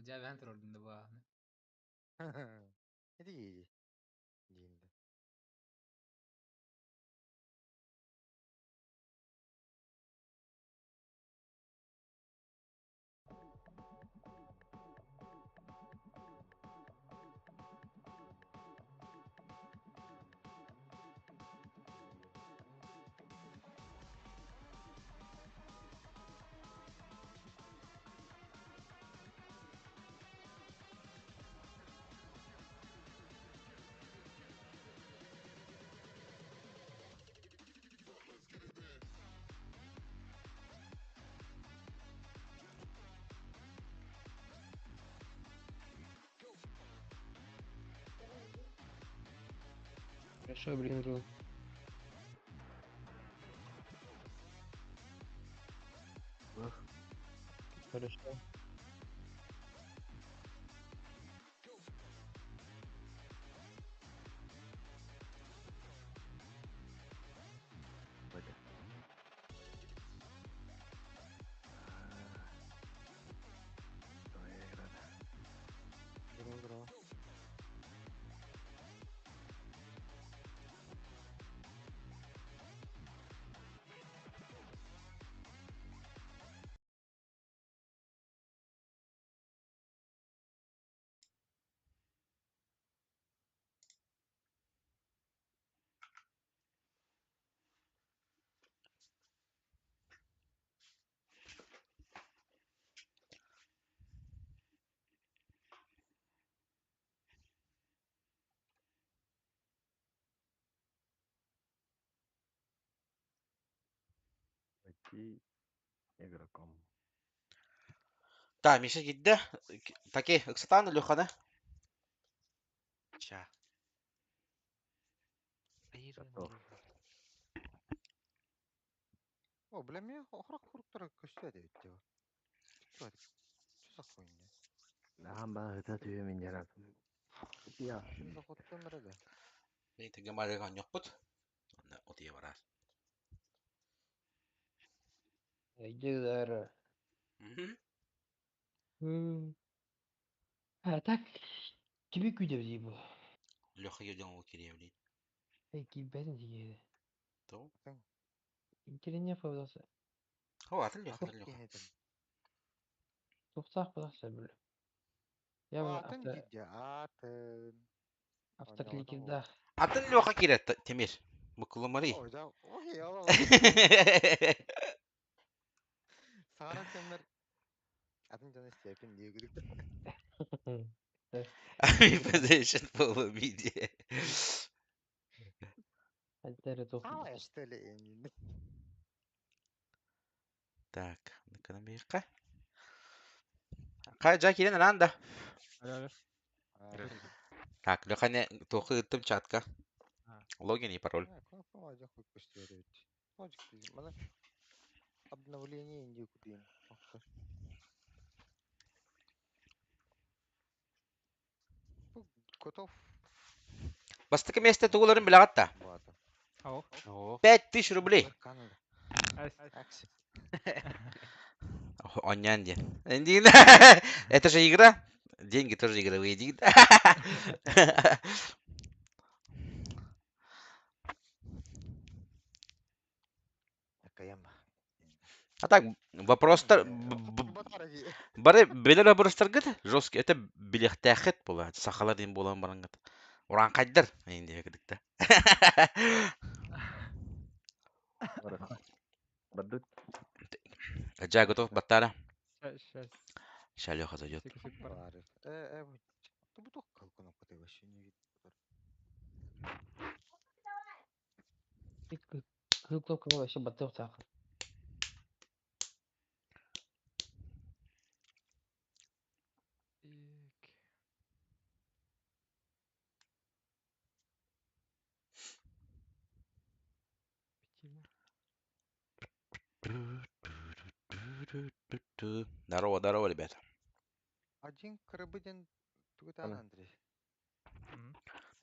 Жабан троллинде баганы. Иди, иди. Дейінде. Хорошо, блин, хорошо. Böyle. Oraya girer. Bura. Войти игроком. Так, Миша гидде. Таки, ыксатан Лехана. Ща. Готов. О, бля, мне охрак хуруктара көстәде бит. Что захуйня? Нахан бана ыта түйе мен жарат. Я. Что за ход томрада? Мен теге марыган йокпут. Отия барар. Айдыгар. Мгм. А так, тебе күйде бұл. Леха йоден ол киреевлин. Кибәсін тегеді. То. Интерене фаудасы. О, атын Леха, Атын атын Леха. кенетен. Тоқтақ болақса бұл. Я Атын дейді, атын. автокликерда. Атын Леха кирет, Темир. Мыкылы мари. Ой, да, ой, алала. Сара темір. Атын жаны степен дегілік. Position for media. Әлтәрі тоқты. Ала эстеле енін. Так, ну-ка набейка. Кай жа кирен ранда. Так, Леха не тохы ыттым чатка. Логин и пароль. Ком ажа хуй көстәде бит. Логик дейм. Мана обновление инде кудин. Готов. Бастыки месте тугуларын билагатта. Бата. Ау. 5000 рублей. Канада. Акси. Онян ден. Это же игра. Деньги тоже игровые деньги. Акаяма. А так, вопростар... Бары белер вопростар гыт. Жесткий. Это билехтәхет була. Сахалар ден болан баран гыт. Уран кайдар. Инде кедикте. Бардык. Жа готов баттара. Сейчас. Шалёха зайдет. Барif. Bu çok kalkana kadar вообще не видно. Кылкылып кылып вообще баттық тақы. Здорово, здорово, ребята. Один Карабыдин Тугутан Андрей.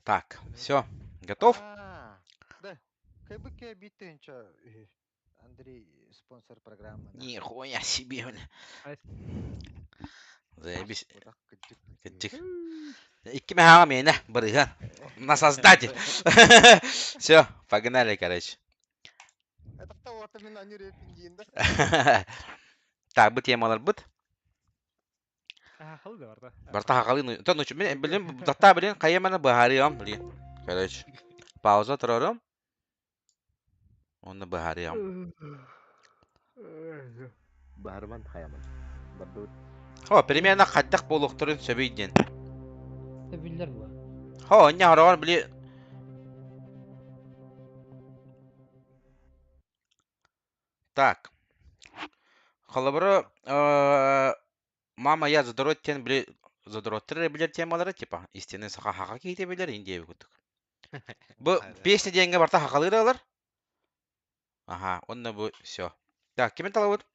Так, все, готов? Да. Кайбыке битенча Андрей спонсор программы. Нихуя себе, бля. Заебись. Бутак кыджык. Кыджык. Икки меха меня, барыган. На создатель. Все, погнали, короче. Это того то мен анюре пиндиинде. Так, bu temalar bit. Хақылы да бар да. Барта хакалын. Тон үчүн мен билем, дата билен кайямана бахариям билен. Короче. Пауза турарым. Onu baharıyam. Baharman hayaman. Bardo Ho, примерно хаттак болуктурун сөбүйден. Tebiller bu. Ho, не хараган били. Так. Халабра, мама я задороттен били задороттыр билер темалары типа. Истинен саха хака кейте билер инде күтүк. Бу песня дегенге барта хакалыдалар. Ага, онда бу все. Так, ким талабыт?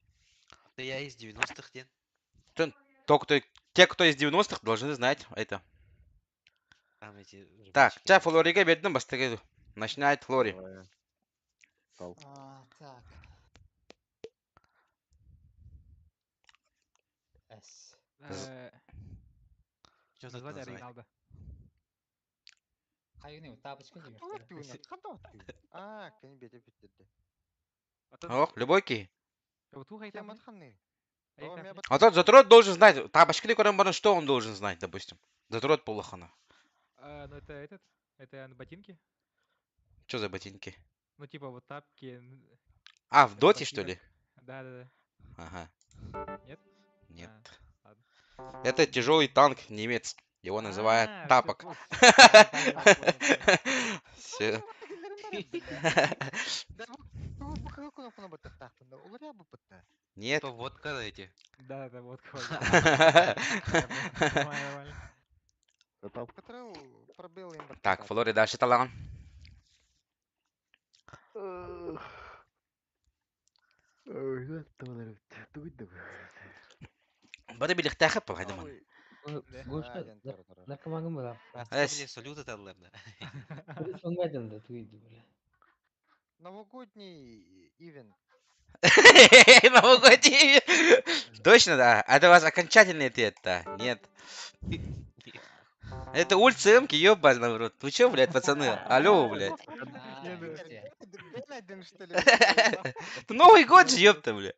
Да я из 90-х, ден. Те, кто из 90-х, должны знать это. Там эти Так, жвачки. ча Флорига бердим бастыгы. Начинает Флори. Тал. Так. С. Чё тут Назвать назвать? оригиналда. Кайны тапочка жіберді. Калат түйүнө. Кандай оттуу? А, кени бете биттерди. О, любой ки. Ту Кем хайтам. батханны? О, меня А тот затрот должен знать. Табашкили коран что он должен знать, допустим. Затрот полохана. Ну это этот. Это ботинки. Что за ботинки? Ну типа вот тапки. А, в Это доте, почти что как- ли? Да. Ага. Нет? Нет. ладно. Это тяжелый танк немец. Его называют А, тапок. всё, Все. Нет. То водка эти. Да, вот кого. Нормально. Тал. Пробел им Так, Флори дальше талан. Бары билих тахып был хайдаман. Goşta narkomanım var. Эс. Мне салют аталар да. Songaydın da tuydu böyle. Новогодний ивент. Новогодний. Точно, да. Это у вас окончательный ответ-то? Нет. Это улица Эмки, ёбаный в рот. Вы чё, блядь, пацаны? Алло, блядь. Бен один, что ли? Это Новый год же, ёпта, блядь.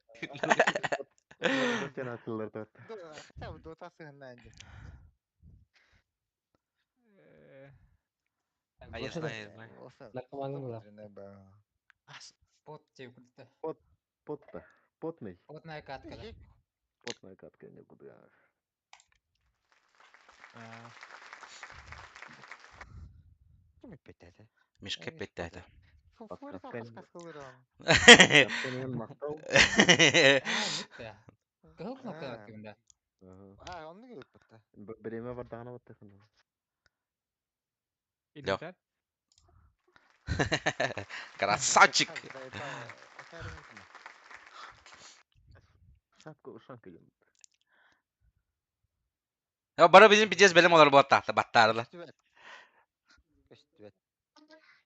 Sen akıllar da. Хотя бы Дота сыграли. А я знаю. Narkomanım var. Пот тевкутта. Potla. Potный. Потная катка. Да. Potная катка не буду я. Мишка петята. Senin maktal. Митта. Кыл кнопка активында. А, он не говорит пота. Время var dağına battık. Инвентарь. Красавчик. Şapka uşak gülüm. Ya bana bizim bir cez belim olur bu tahta battarlı.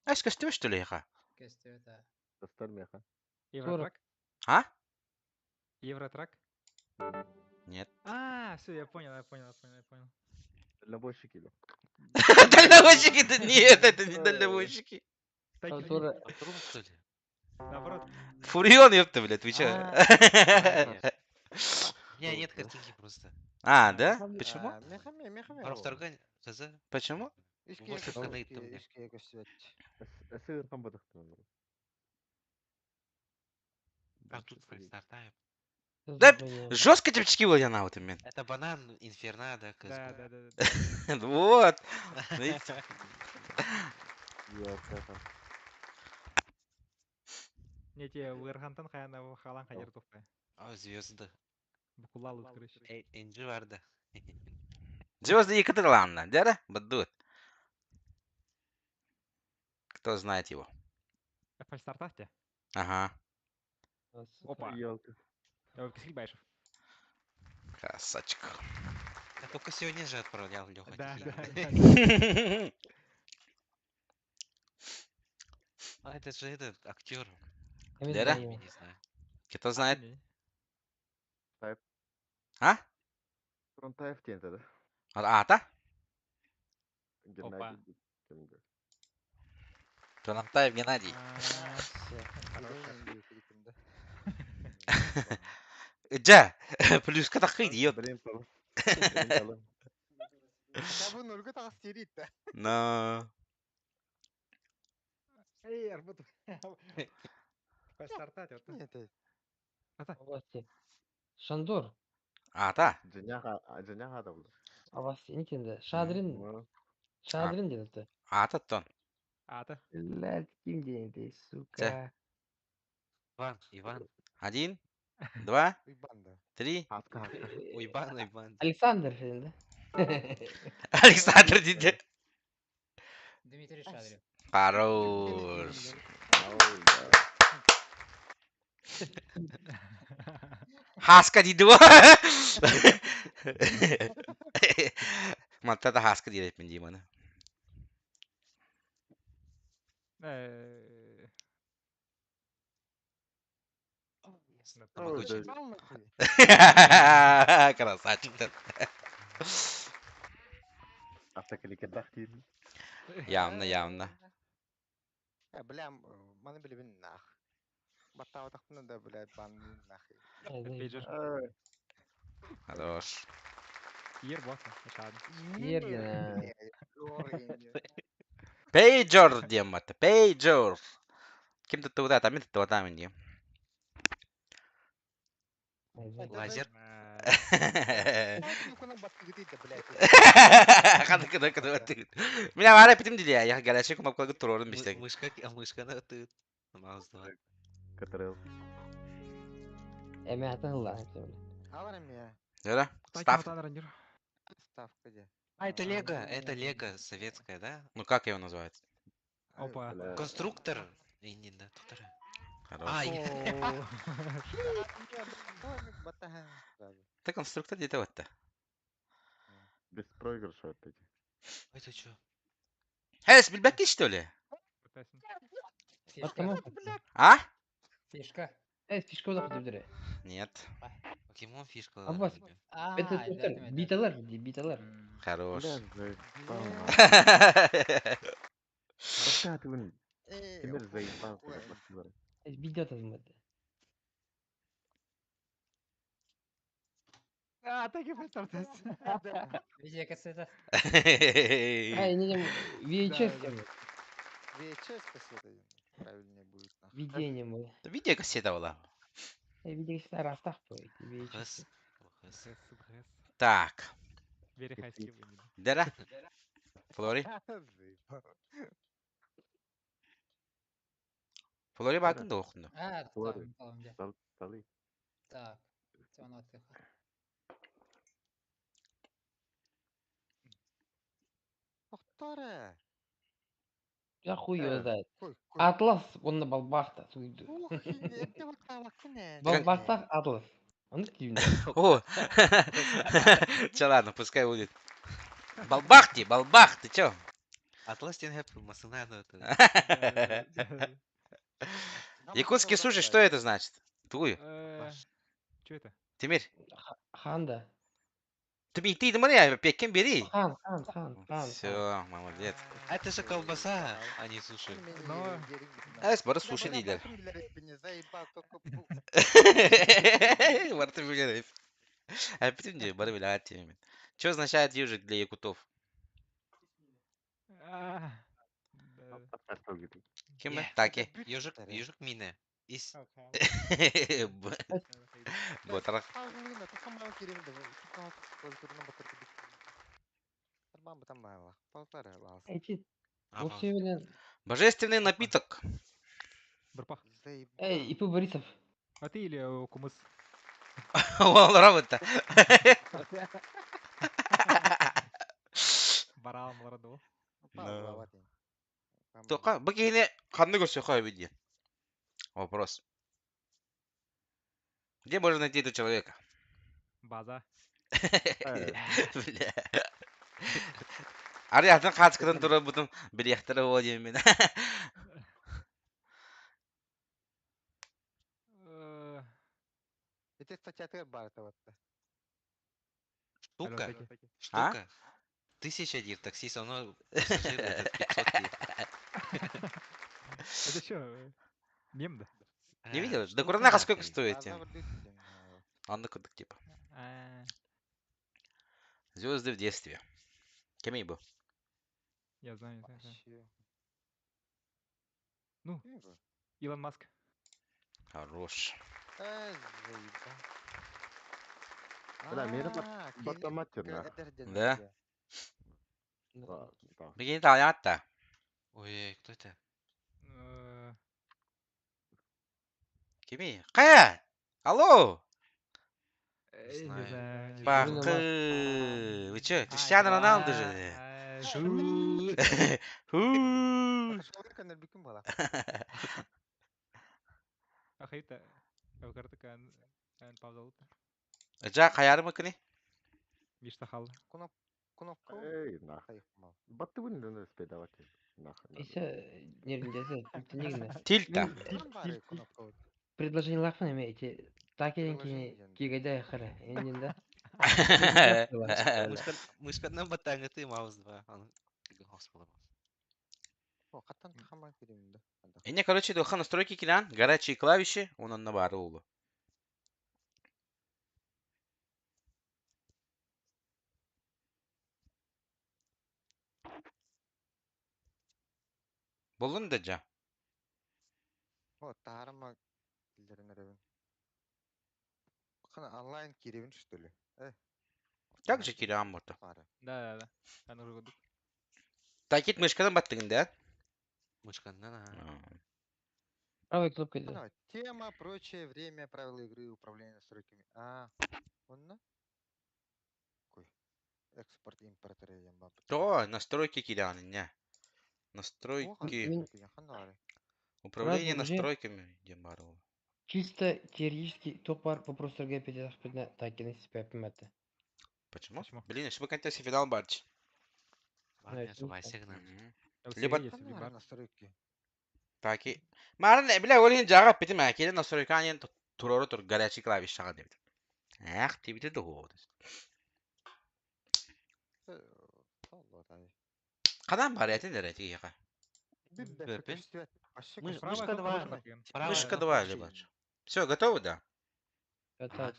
Эш костюм что ли, яха? Кесте это. Dostlar mı yaka? Евротрак. А? Евротрак. Нет. А, все, я понял. Дальнобойщик или? Дальнобойщики? Нет, это не дальнобойщики. Стайки Sonra Трум, что ли? наоборот. Фурион, ёпта, блядь, вы чё? У меня нет картинки просто. А, да? Почему? Марафторган, кызы. Почему? Может, это айтты мне. Sığır kan batıktı onları. А тут фристартаем. Да, жестко типчики вот я на вот именно. Это банан, инферна, да, кызы. Да. Вот. Видите? Yok yaka. Не те вырхантан хаяна халан хajер тухтай. А, звезды. Букулал открыш. Энджи варда. Звезды Екатеринланда, да? Бадут. Кто знает его? Фальстартахте. Ага. Опа. Yok. Кисельбайшев. Красавчик. Я только сегодня же отправлял Лёха. Да. А это же этот актер. Дера? Я не знаю. Кто знает? Не. А? Фронтаев тенті да. Ата? Геннадий кімді. Тонантаев Геннадий. Жа, плюска таққы идиот. Білем талым. Білем талым. Хотя нөлгө тагас терит да. На. Эй, арбуз. Постартать вот. Нет, Области. Шандор. Ата? Женяға да бұл. Области. Нитенде. Шадрин. Ну, Шадрин деді. Ата тон. Ата. Блядь, ким дейді, сука. Иван. 1, 2, банда. 3. Хатқа. Иван. Александр şimdi. Александр дейді. Дмитрий Шадрин. Хорош. Хаска дейді ғой. Мантада хаска дейді мен деймін оны. Красавчик. Автокликердақ деймін. Явно. Білем, маны білебін нах. Баттау тақпыны да білет банны нах. Пейджер. Хорош. Ер бос. Шад. Yerden. Пейджер деймін баты. Пейджер. Кім тұтты бұда? Мен тұтты бұда мен деймін. Лазер. Мен ағара бітім дейді я. Яғы gəlәшек күмап қалғы тұр орын бештен. Мышканы отыт. Мауызды. Катырыл. Эме атыңла. Аларым я. Жара? Став. Ставка де. Это Лего советская, да? Ну как его называется? Опа. Конструктор. Не, да, тут. Хорош. Ты конструктор дейді өтті. Без проигрыша өттеді. Это что? Хэс, білбәкке что ли? Фишка. А? Фишка. Фишка odaq debdire. Нет. Покемон фишка. Abbas. Это биталар. Хорош. Басқа түгін. Кемер зайыпан құлақлар. Видео тазмады. Таки постартать. Видеокассета. Ай, не VHS. VHS кассета правильнее будет. Видение мы. Видео кассета была. Видеокассета растах поет. VHS. Так. Very high skill. Дера? Флори? Флори бакында оқынды. Tamam. Талы. Так. Все, отдыха. Тоқтары. Я хуй его знает. Атлас, он на балбахта. Балбахта Атлас. Он кивнет. О! Че, ладно, пускай будет. Балбах, ты чё? Атластин хэп, масынаны. Якутский суши, что это значит? Тую. Что это? Тимир, Ханда. ты думали, я пекем бери. Хан. Все, молодец. Это же колбаса, а не суши. Эс, бары суши дейдер. Бары ты билер. А потом где, бары билер. Что означает ежик для якутов? Кем это? Таки. Ежик мине. Ис. Ботарах. Эти. Усилен. Божественный напиток. Барпах. Эй, Ипу Борисов. А ты или Кумыс? Он работа. Барал молоду. Только богиня ханны госуха виде. Вопрос. Где можно найти этого человека? База. Бля. Арияқтан қатысқыдан тұрып бұтым бір яқтары ол деймін мен. Это статья бар это вот. Штука. Алло, таки. Штука. 1000 дир таксист, оно пассажир этот 500 дир. Это что? Мем, да? Не видел? Да Штука курнаха сколько нахуй. стоит? База бір дейтін. Он кудык типа. А, Звезды в детстве. Кем был? я знаю. Вообще. Ну. Не бу. Илон Маск. Хорош. Заеба. Бля, мені А, бата матерна. Да? Да. Бегин талянт-то. Ой, кто это? Кеми? Кая? Алло? Не знаю. знаю. не Бак. знаю. Вы чё, А, Криштиану это- Роналду же? Шу. Ху. Шалырка нәлбекім бала. Ахайта. Эвкартык ан паузалыта. Жа каярымы кыны? Мишта халла. Кнопка. Ей, нах. Хайықмал. Баты вынен спедаватель. Нах. Ese nerede тилтенигне. Тильта. Бар кнопка вот. Предложение лахман эти. Так Предложение енки ден. кигайда хара. Енде. Мышкадан батаңы ты маус 2. Маус было. О, қаттан тахаман керемін да. Эне, короче, доха настройки килан, горячие клавиши, он на бары улу. Болдун да жа. О, тарыма тілдерін әребін. Қана онлайн керебін что ли? Как же кирам бото? Пары. Да. Аны уже кудык. Такит мышкадан баттыгын да? Мышкадан, Правой кнопкой. Ана, тема, прочее, время, правила игры, управление настройками. Онна? Кой. Экспорт, импорт, рейден То, настройки кираны, не. Настройки. Управление настройками, где бары улу. Чисто теоретически топар вопросlarga yapacağız. Ben takini yapayım hatta. Почему? Почему? Блин, если бы контексте финал барч. Бармен ну, сувай сигнал. Либо- Если вибрат. настройки. Таки. Марын бля, олин жага пити макеле настройка анен турору тур горячий клавиш шага дебит. Эх, ты бити дого. Кадан бар этин дерети яка. Мышка два. Мышка 2 либо. Все, готовы, да? Это.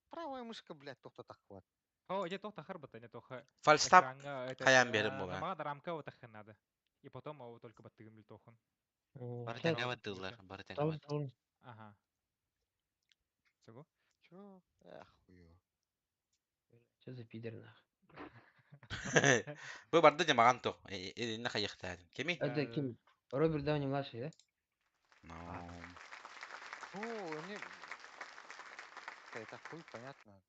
Правая мышка, блядь, тоқта тақуат. О, не тоха харбата, не тоха. Фальстап. Экранга, это, Хаям берем буга. намага рамка вот так надо. И потом его только баттыгын тохон. Бары Sen- тәңгә баттылар. Бары тәңгә Tamam баттылар. tamam. Ага. Чего? Чё? Хуё. Что за пидор нах? Бу барды жамаган то. Эдине кайыктадын. Кеми? Это ким? Роберт Дауни младший, да? О, не... Это хуй, понятно.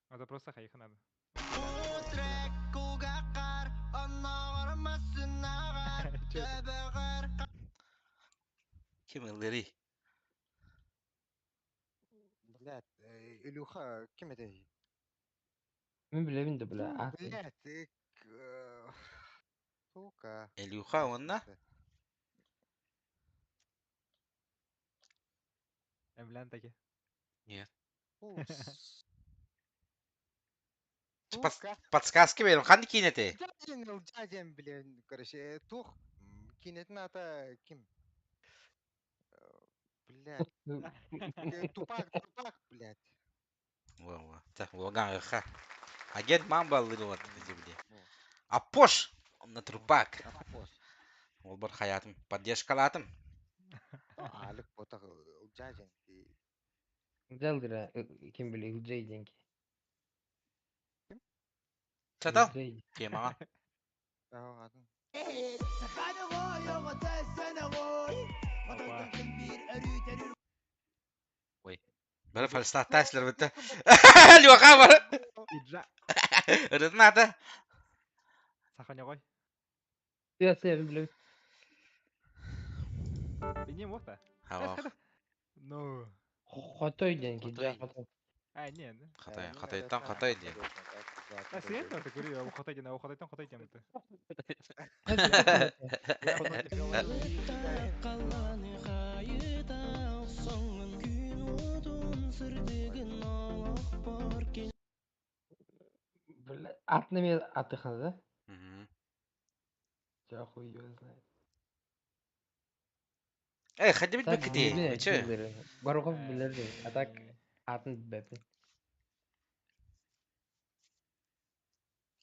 Это просто хайха надо. Ким ылдыри? Блядь, Илюха, кем это? Мен билебин да бля. Блядь, сука. Элюха онна? Эмлян таки. Нет. Подсказки берем. Ханды кинети? Дядям, блин, короче, тух, кинетин ата ким? Блядь, тупак, блядь. Во. Так, логан ха. Агент мамба лыдылат где. Апош! На трупак. Ол бар хаятым. Поддержкалатым. Алик бота дядям. Делдира ким биле Илджей деньги. Чатал? Илджей. Кемага. Ой. Бары фальстат тайслер бітті. Лёха бар. Иджа. Рытын аты. Саханя гой. Я билебин. Бенем вот-то. Хава. Ну. Хотой деньги, да, Хотой. хотой. Не. Хатайтан хатай де. Сен ты говори, я ухатайден, а ухатайтан хатайтен это. Қаланы қайыта соңын күн отын сүрдеген алақ бар Атны мен атыханы да? Мгм. Я хуй его знает. Хadi Так bilbek билбин ити, чö. билдери. Барухов билерди. А так атын билбепин.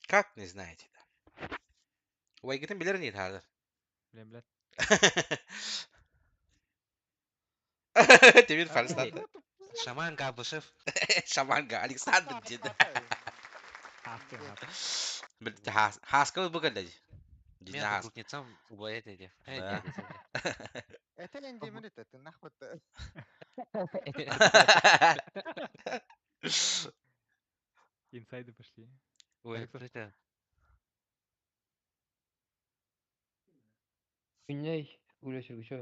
Как не знаете? Уайгытын билер нейт hazır. Білем, білет. Темир Фальстадты. Шаман Габышев. Шаманга, Александр деді. Хаскин, хас. Білді, хаскалы бұгылды. Дина Меня хас. крутницам убоят эти. Да. Это не демерит, это нахуй. Инсайды пошли. Ой, Алексов. это... Күнней үйлесіргі чö.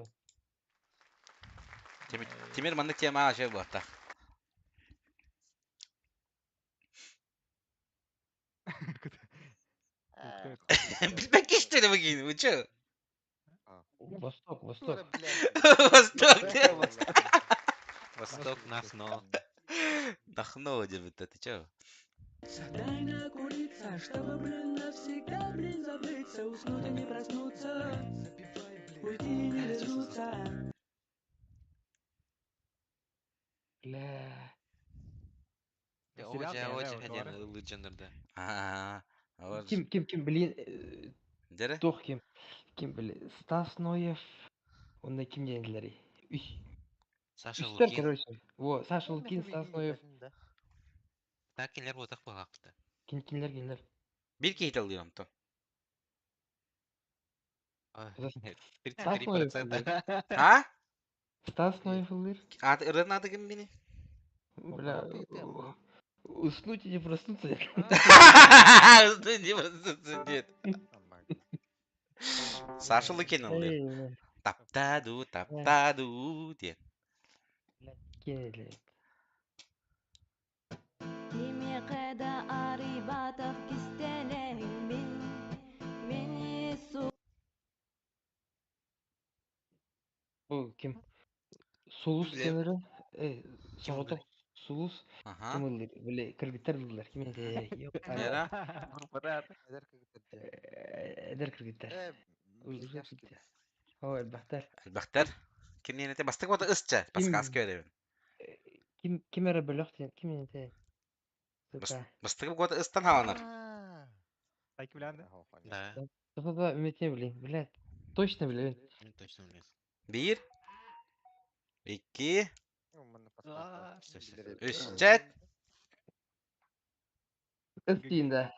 Темир манны тема ашы бұғатта. Білбек кештері бұгейін, үчі. Восток. Восток. Восток, Нахно. Нахно дебіт, ты чö? Дай накуриться, чтобы, блин, навсегда, блин, забыться, уснуть и не проснуться, уйти и не вернуться. Бля. Очень вот, хотел говори. Legender-да. Ким билин. Дері? Тох ким билин. Стас Ноев. Онда ким денділері. Саша Үстер, Лукин. короче. Во, Саша Лукин, Стас Ноев. Так, келер болдық бұғақты. Кинлер. Bir кейт алыyorum то. Стас Ноев. 33%. Ha? Стас Ноев ылыр. Adı, ırın adı kim beni? Бля. Уснуть и не проснуться. Не просто дед. Саша Лукин алıyor. Таптаду diye. Кинели. Kimi qada aribataq kisteleng meni su Bu kim? Sulus Bilem. demiri. Soğutuk. Sulus. Aha. Kim ılır? Böyle kırgıtlar ılırlar. Kim ede? Yok. Nera? Eder kırgıtlar. Uzak gitti. O elbahtar. Elbaktar. Kim yenete bastık o da ısça. Baska askı ödevin. Kim era bölüktü? Kim ede? Bastık o da ıstan havanar. Сайки білем, да? Да, Софада ümitini bileyim. Блядь. Точно bileyim. я точно блин. Bir. İki. Всё. Üç. Çet. Isteyinde.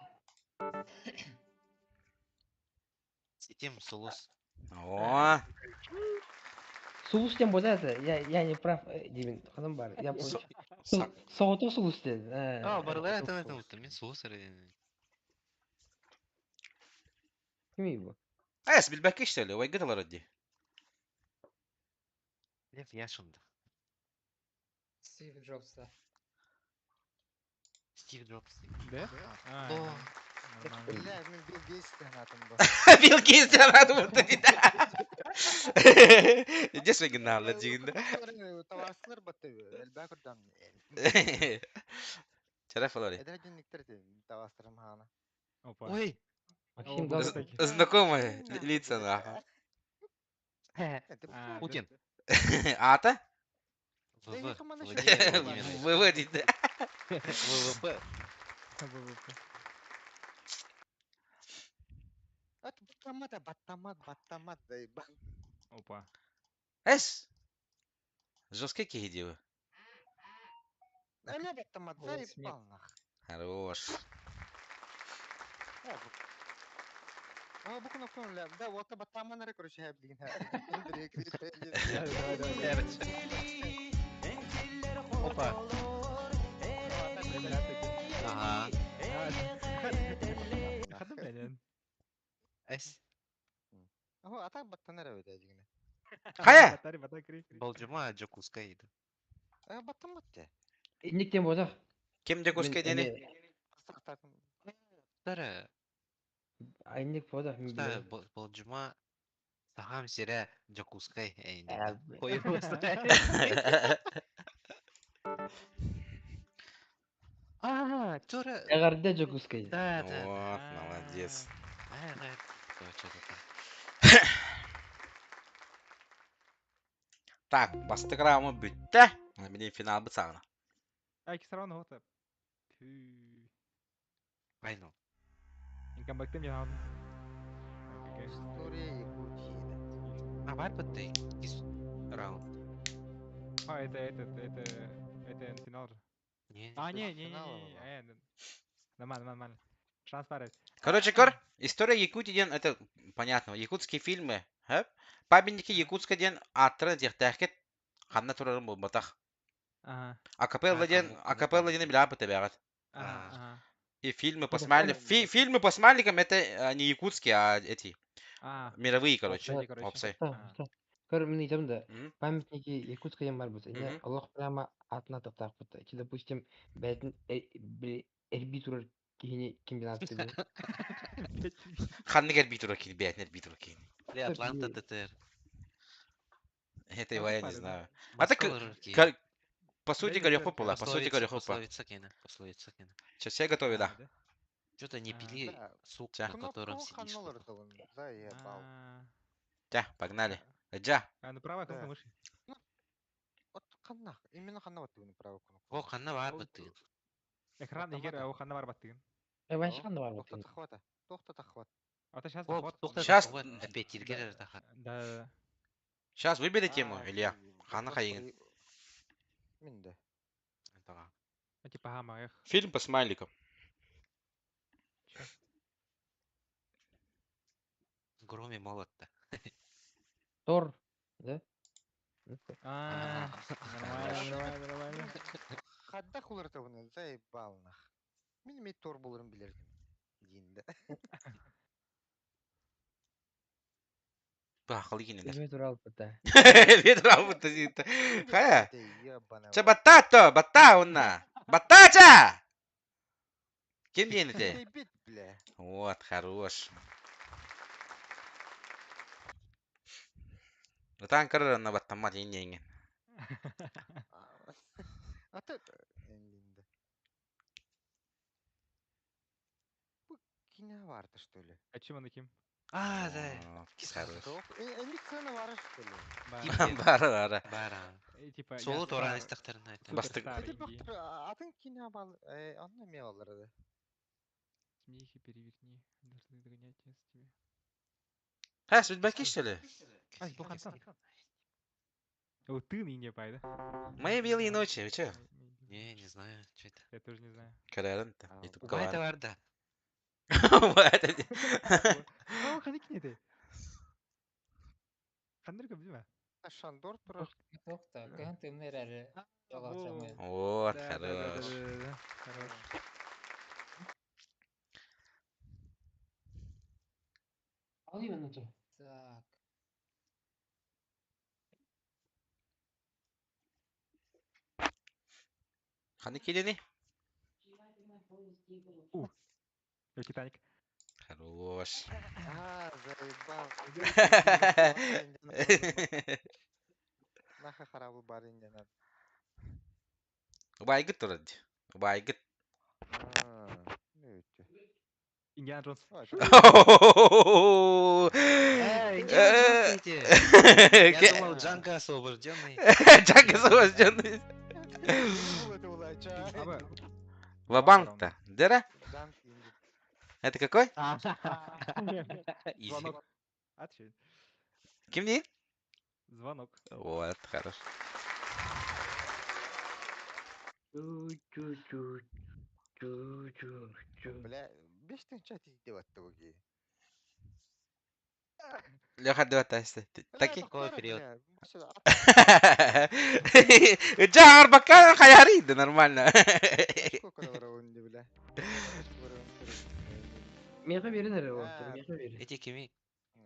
Сетим Сулус. Oo. Sulus dem вот это. Я не прав. Димин. Hanım var. Я Soğutuk sulus dedi. Барылар это ұлттым. Мен Сулус әреден. Kim iyi bu? Es bilbek işte öyle. Vay gıdalar öddi. Лев Яшинда. Стив Джобс, да. Стив Джобс. Да? А, Да. нормально. Бля, мен Билл Гейтс тянатым ба. Bill Gates yanardı burada dedi. Just original legend. Таваслар баты, элбак урдан. Şeref olur. Эдер жинниктер де тавастырым хана. Опа. Ой! Максим О, Галкин. такие. Знакомые лица нахуй. А, Путин. Ата? ВВ. Владимир Владимир Владимирович. Выводит. ВВП. ВВП. Это баттамат, да и ба. Опа. Эс. Жесткие кихидивы. Эля баттамат, да и Уилл Смит. бал нах. Хорош. Букун окун ля, да вот баттаман ре короче хаб дигин. Опа. Ага. Хады білем. Эс. Атак баттанар өйдө дигин. Кая? Батари, батари, кри. Болжыма Джокуска еді. Баттамат те. Никтен бозақ. Kim de kuske deni? Тары. Айник бозақ. Мен Та білем. болжыма Сахам сире Джокускай әйінде. Әбі. А, Тура. Эгарда Жокускай. Да. Вот, молодец. Да. Точно там. Так, бастык раунд бүтті. Менен финал бысағына. Айки сравны вот. Final. Инкам бактым я алдым. История Якутии. А бар бітті? Раунд. А, это финал же. Не. А, это не, финал было. Нормально. Шанс парить. Короче, история Якутии ден, это понятно, якутские фильмы. Памятники Якутска ден аттыры дехтәхкет. Ханна турарым бұл батақ. Ага. Акапелла ден біля быты бәғат. Ага. И фильмы по смайликам это не якутские, а эти мировые, короче. Опсы. Көр мен айтамын да, Мгм. памятники Якутска ем бар болса, Мгм. не Аллах прямо атына тақтақ бұтты. Чи, допустим, бәтін әрби турар кейіне комбинация ден. Ханны герби тура кин, бәтнер би тура кин. Или Атланта ТТР. Это его я не знаю. Баскалар. По сути говоря, хопула, Пословица кена. Сейчас все готовы, да. Что-то не пили Да. суп, Ча. на котором сидишь. Ханналар да он заебал. Да, погнали. Джа. А, ну правая Да. кнопка мыши. Вот ханна. Именно ханна вот ты направо кнопку. О, ханна бар бітті. Экран егер ау ханна бар баттыгын. Ваншхан да бар Тоқта бұтын. тахвата. Тоқта тахват. Ата сейчас О, захват. тоқта Щас- опять ергер таха. Да. Сейчас выбери тему, Илья. Ханна Хаин. Минде. Типа хама эх. Фильм по смайликам. Гром и молот-то. Тор, да? Нормально. Хадда хуларта bunu заебал нах. Мен мей тор болырын билердим. Дейін да. Бақылы кенелер. Өзіме туралы бұтты. Ветер албыты зейті. Хая? Ты ебаный Ча в рот. батта онна. Баттача! Кем дейін Ты те? бит, бля. Вот, хорош. Утан кырырын на баттамма дейін дейін. А ты... Энлинде. Bu kine vardı что ли? А чем он таким? А, да. Хорош. Энлик сцена var что ли? Бары. Бара. Типа. Солы торан истақтарын айтты. Бастык. Эти доктор атын kine бал... Анна ме алырды. Смехи переверни. Должны догонять с тебе. Ха, судьбаки что ли? Ай, бұл хантан. О, ты не пайды. Мои белые ночи, вы чё? Не знаю, что это. Я тоже не знаю. Көрәрін-то. Уба это бар да. А, қане кинеде? Қандыр көп дейма? Шандор тұрар. Тоқта, көн төмнер әрі. Вот, хорош. Ал именно тұр. Так. Қаны келені? Титаник. Хорош. Заебал. Наха харабы бар инде надо. Убайгыт тұрады. Убайгыт. Индиана Джонс. Я думал, Джанго освобожденный. Джанго освобожденный. Ва-банк-то. Дыра? Это какой? Звонок. Отвечай. Кем дейін? Звонок. Вот, хорош. Бля, 5 чат издеп атты буги. Леха, давай тасты. Таки? Какой период? Джар бака хаяри, да нормально. Сколько воровонди, бля? Меха берінер ол. Меха берін. Эти кеми?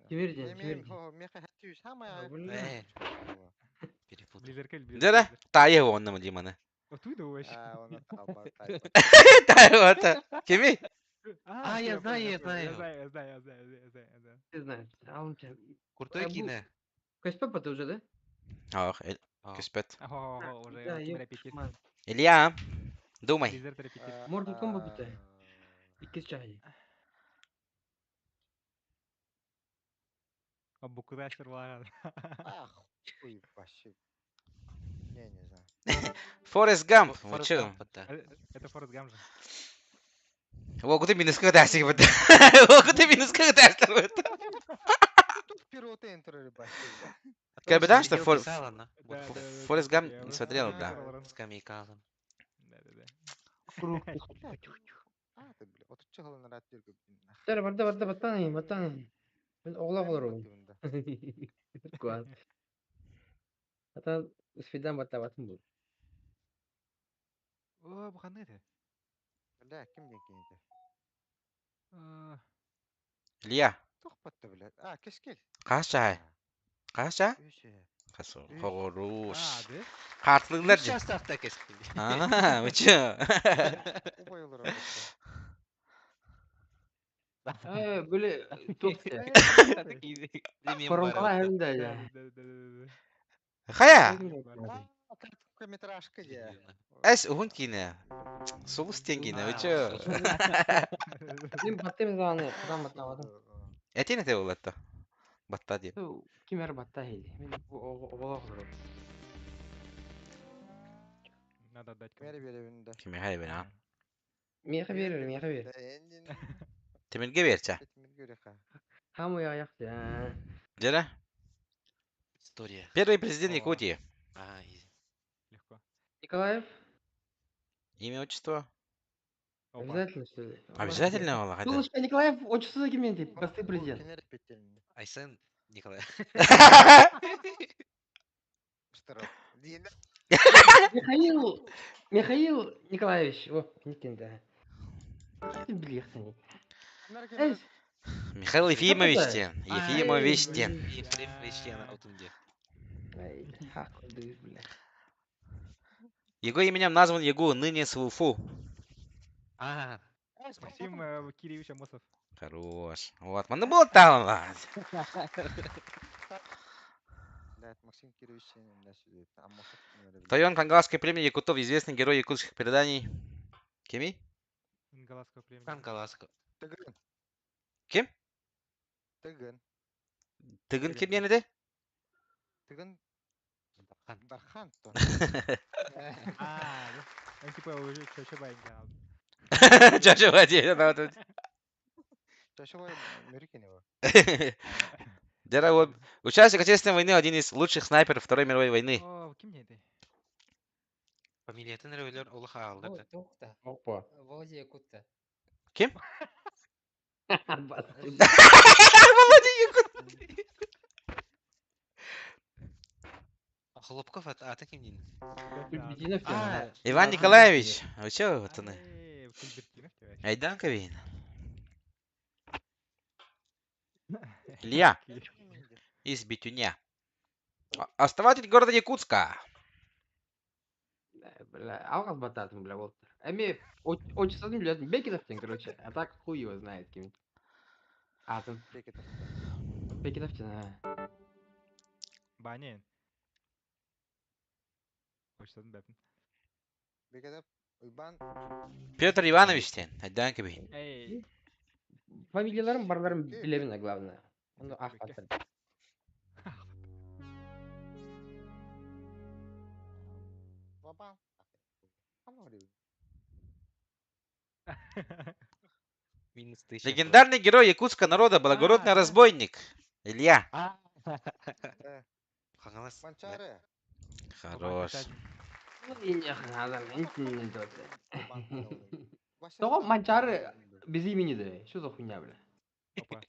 Кеверден. Меха хаттюш, хама... Перепутал. Близеркель. Дыра? Тайы оннамы дейманы. Оттуда вообще. Оны табақай. Тайы ота. Кеми? А, я знаю. Я знаю. Ты знаешь. Алынча. Крутой кино. Каспапа ты уже, да? Ох, Кеспет. Уже Да, Кемер опять есть. ёпшман. Илья, Думай. Дезерт репетир. Mortal Kombat bitti. 2 çay. Буквы астер лагал. Ах, хуй вообще. Не знаю. Форест Гамп. Вы Форест чё? Гамп, да. Это Форест Гамп же. Вогуты минусқа дәсігі бітті. Вогуты минусқа дәстір бітті. Тут вперед энтеры вообще. Капитан, что Видел, писала, да? Да, Вот да, да, Форест да, Гамп я не уже смотрел, знаю, да. Лорен. скамейка. Да-да-да. Kuru. А, ты, бля, вот чего на рад тиргу. Tara barda battan. Ben oğla olurum. Kuat. Hatta üstten batta batın bu. О, bu қандай еді? Да, кем деген еді? Илья, Тоқпатты, бля. А, кешкел. қаша? Қаша? Үші. Қасу. Үш. Хоруш. Да? Қартлыңдар же. Составта кескін. Вы чё? Убайлар арасы. Böyle çok Паром Koronkalar hem de ya. Да-да-да. Қая? Короткометражка, я. Әс ұғын кейіне. Соғыс тенгейіне, вы чё? Benim battığım zaman adam battamadım. Әтен әте олатты. Батта дейм. Kim er batta heydi. Ben bu oğla olurum. Надо отдать Мәрі беребінде. Кеме хай бен, а? Miyağı verir, miyağı verir. Теменге берчі. Hamı yayak ya. Жара? История. Первый президент Якутии. А, изи. легко. Николаев? Имя, отчество? Опа. Обязательно что ли? Обязательно ола, хада. Слушай, Николаев отчество за кем тип? Простой президент. Айсен Николай. Михаил Николаевич. О, никенде. Sen biliyorsun. Evet. Михаил Ефимович те. А, Ефимович те. Ефрем Вещена Алтунде. Ай, хак, бля. Его именем назван его ныне Слуфу. А, Максим Кириллович Амосов. Хорош. Вот, маны был талант. Да, это Максим Кирович на сюда. Тайон Кангалской премии Якутов, известный герой якутских переданий. Кеми? Галасского племени. Канкаласка. Тыгын. Кем? Тыгын. Тыгын кем янеде? Тыгын. Дархан. А, да. Он типа уже чаще байнга алды. Чаще владеет. Чашевой Америкин его. Дера вот. Участник Отечественной войны, один из лучших снайперов Второй мировой войны. О, ким не еді? Фамилиятын рөлер олыха алды. О, тоқта. Опа. Володя Якутта. Кем? Хлопков аты кем дейін? Кульбединов А, Иван Николаевич. Вы чё, пацаны? Кульбертинов тебе. Айдан Кавин. Илья. Из Битюня. Основатель города Якутска. Бля, алгаз бататым, бля, вот. Эми, отчество не блядь, Бекетовтен, короче. А так хуй его знает кем. Атом. Бекетовтен, а. Банин. Хочется бәпін. Бекетов. Уйбан. Петр Иванович тен. Айдан Кавин. Эй, Фамилияларым барларым билебин, главное. Ну, ах, батыр. Баба. Минус 1000. Легендарный герой якутского народа, благородный А, да. разбойник. Илья. Қаңалас. Манчары. Хорош. Ну, и не надо, не Того манчары без имени да. Что за хуйня, бля? опа.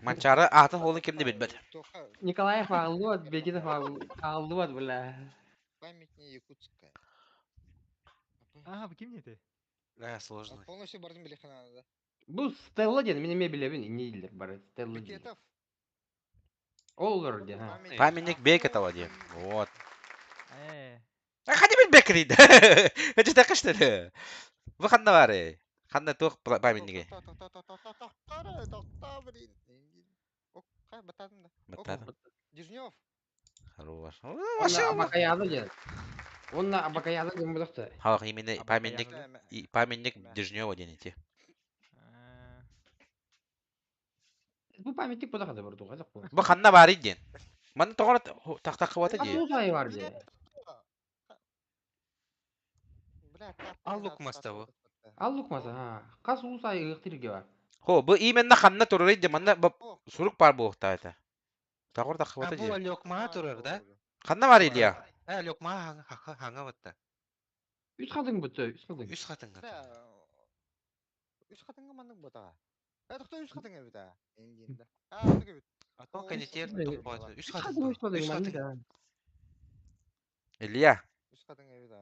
Манчары атын олын кемде билбет. Николаев Ағылуат, Бекетов Ағылуат, бля. Памятник якутская. А, bu ким не еді? Да, сложно. Полностью бардым билихана, да? Bu Stella деді, мен еме білебін, не дейділер бары. Stella деді. Бекетов. Олар де, ха. Памятник Бекетова де. Вот. Эй, Хadi бил Бекри. Это так что ли? Вы ханна варе. Ханна тух памятниги. Кай батадым да. Батадым. Дежнев. Хорош. Ona Abakaya'da dеді. Онна абакаяза дем булакта. Халық именно Абакаянды. памятник Дежнева денети. Бу памятник буда када бурду газак бу. Бу ханна бар иден. Маны тоғыр тақтақ қыбаты же. Асуу сайы бар же. Ал лукмаста бу. Ал лукмаса, ха. Касуу сайы ыктырге бар. Хо, бу именно ханна турар иде. Манда сурук бар бу оқта это. Тоғыр тақ қыбаты Бу же. лёкма турар да? Ханна бар Илья. Лёкма хаңа бутта. Үч кадың бүтө, үч кадың. Үс хатынга. Үш қатынға мандың бұтаға. Тоқта үш қатынға біта. Енді. Оныға біт. Ато канитер Үс туппа. Үс кадың, хатынга. үч кадың Үс манды хатынга. да. Илья. Үш қатынға біта.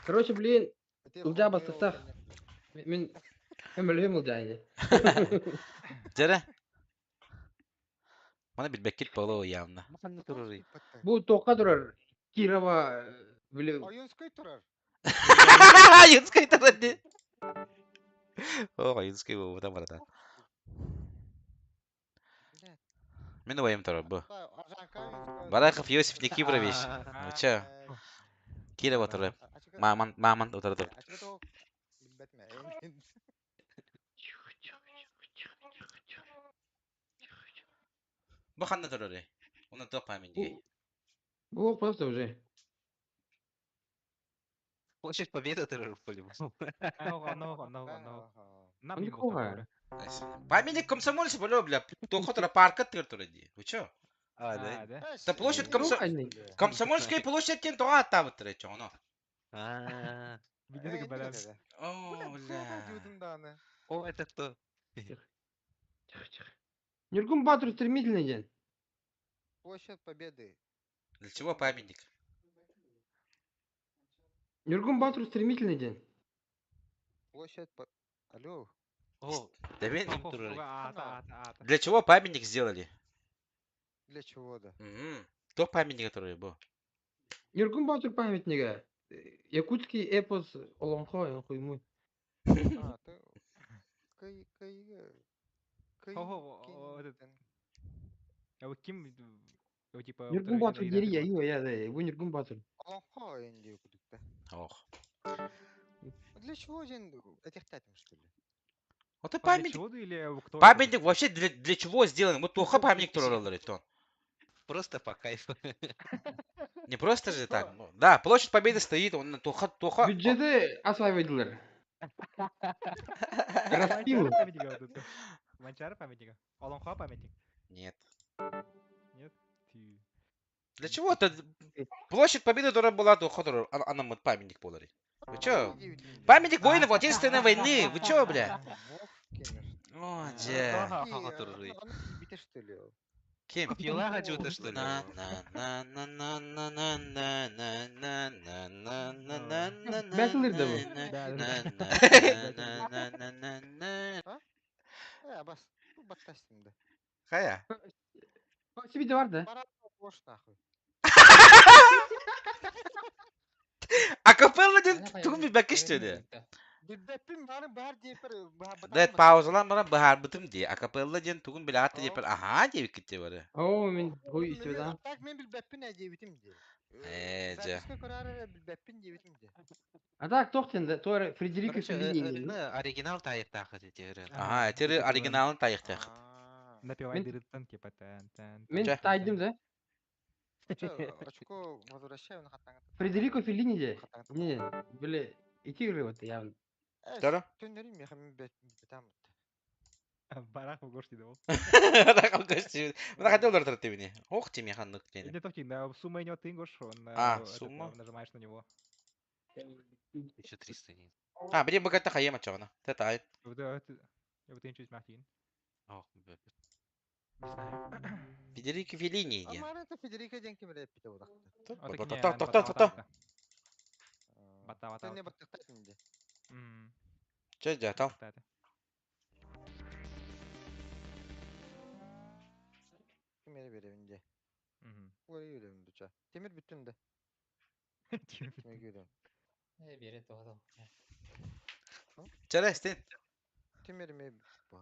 Короче, блин, Ылжа бастырсақ. Мен білем ылжа енді. Жәрі. Мана билбеккет болу явно. Бу ханна турар. Бу тоққа тұрар. Кирова, білем. Ойынскай тұрар. Юнскай тұрар де. О, Юнскай бұл бұта барада. Мен ойым тұрар бұл. Барақов Йосиф Никифорович. Чё? Кирова тұрар. Маман отырар тұрар. Бұл қанна тұрар е? Оны тоқ памятнигі. Бу просто уже. Площадь Победы турар по-любому. Памятник комсомольца болу, бля. Тоққа тұра парка тұрар де. Вы чё? Да. Та площадь Комсомольская площадьтен тоға аттабы тұрар, чё, оны? О, бля. О, это кто? Нюргун Батур стремительный день. Площадь Победы. Для чего памятник? Нюргун Батур стремительный день. Площадь Алло. О, Да блин, турар. для чего памятник сделали? Для чего, да? Кто памятник, который был? Нюргун Батур памятника. Якутский эпос Олонхо, хуйму. А, ты... Нюргун Батур дери я его, я да. Бу Нюргун Батур. Олонхо енді өкілікті. Ох. Для чего же этих татим, что ли? Вот это памятник. Памятник вообще для чего сделан? Вот плохо памятник туралар то. Просто по кайфу. Не просто же так. Да, площадь Победы стоит, он тоха. Бюджеты осваивали. Распил. Манчар памятника? Олонхо памятник? Нет. Нет? Для чего это? Площадь Победы тоже была тоха, она вот памятник полари. Вы чё? Памятник воинов Отечественной войны. Вы чё, бля? О, дже. Бите, что ли? Кем? Пила хочу-то, что ли? Бәсілерді бұл. Бас, баттастымды. Қая? Себе де бар да. Бош, нахуй. Акапелладен тугун билбекке что ли? Билбеппин барын бар дейпер. Дет паузалан бара бахар бытым ди. Акапелладен тугун билаты дейпер. Аха дейбик кетте бары. О, мен хуй істе да. Так мен билбеппин әдебитим де. Же. Записка көрәрі билбеппин дебитим де. А так тоқтен да. Тор Фредерико Короче, Феллини. оригинал таяқтағы деді. Ага, этери оригиналын таяқтақ. Напевай дырыттан типа Мен тайдым да. Очко возвращаю на хатаңа. Фредерико Феллини де. Не, біле. Ити көрі өтті явын. Тара? Төнерім мехамин бетам. Барах в гош дейді ол. Барах в гош дейді. Мына хотел дартыр тебе. Ох, тебе ханнык тени. Не токи, на сумма идет ты гош, сумма? нажимаешь на него. Еще 300 нет. Бір бігатта қайема чағына. Тәті айт. Я вот чуть махин. Ох, Федерико Феллини де. Амар это Федерико ден кем реп бите одақ. Тоқта. Ты не баттастым де. Че жатал? Темер беремінде. Ой, өлем дуча. Темер бүттүндө. Темер өлем. Бере тоғадал. Чара стен. Темер ме ба.